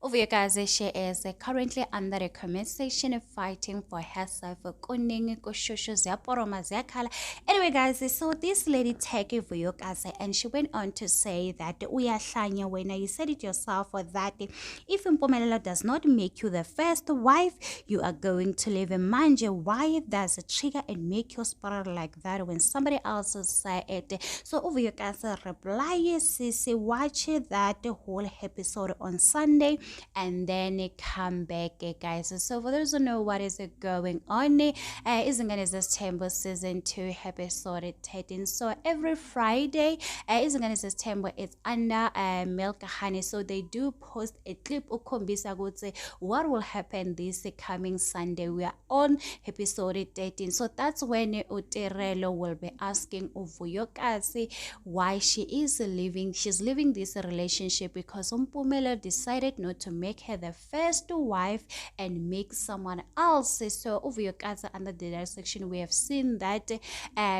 Uvuyakazi, she is currently under the comment section fighting for herself. Anyway, guys, so this lady take Uvuyakazi and she went on to say that uyahlanya wena, you said it yourself that if Mpumelelo does not make you the first wife, you are going to live in manje. Why does it trigger and make you spiral like that when somebody else say it? So Uvuyakazi reply, Sisi, watch that whole episode on Sunday and then come back, guys. So for those who know what is going on, Izingane Tembo season 2 episode 13. So every Friday, Izingane Tembo is under Milk Honey. So they do post a clip of Kombisa Gutse what will happen this coming Sunday. We are on episode 13. So that's when Uterelo will be asking Uvuyakazi why she is leaving. She's leaving this relationship because Mpumelelo decided not to make her the first wife and make someone else. So Uvuyakazi under the direction, we have seen that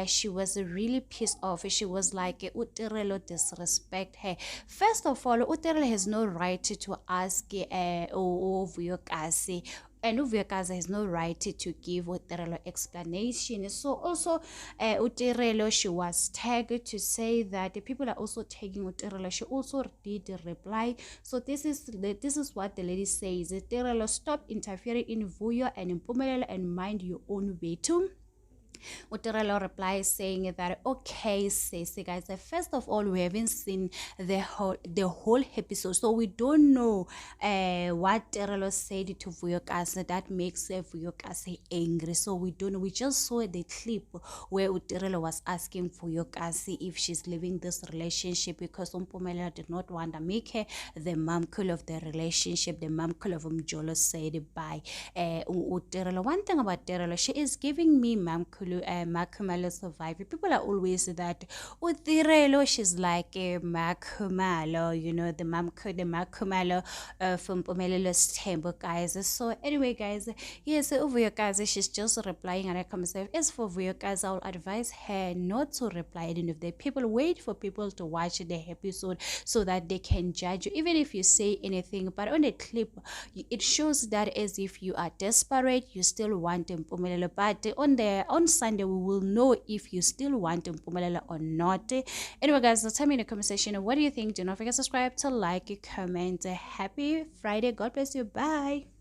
she was really pissed off. She was like, Uterelo disrespect her. First of all, Uterelo has no right to ask Uvuyakazi, and Uvuyakazi has no right to give Uterelo explanation. So also Uterelo, she was tagged to say that the people are also tagging Uterelo. She also did reply. So this is what the lady says. Uterelo, stop interfering in Vuyo and in Mpumelelo and mind your own way too. Uterelo replies saying that, okay, Sisi, guys, first of all, we haven't seen the whole episode, so we don't know what Uterelo said to Vuyakazi that makes Vuyakazi angry. So we don't know. We just saw the clip where Uterelo was asking Vuyakazi if she's leaving this relationship because Mpumelelo did not want to make her the momcule of the relationship, the momcule of Mjolo said by Uterelo. One thing about Uterelo, she is giving me momcule Makhumalo survivor. People are always that Utirelo, she's like a Makhumalo, you know, the Makhumalo from Mpumelelo Tembo, guys. So anyway, guys, yes, Uvuyakazi, she's just replying and I come say, as for Uvuyakazi, I'll advise her not to reply at the end of the day. People wait for people to watch the episode so that they can judge you, even if you say anything. But on the clip, it shows that as if you are desperate, you still want Mpumelelo. But on Sunday, we will know if you still want Mpumelelo or not. Anyway, guys, tell me in the comment section, what do you think? Do not forget to subscribe, to like, comment. Happy Friday. God bless you. Bye.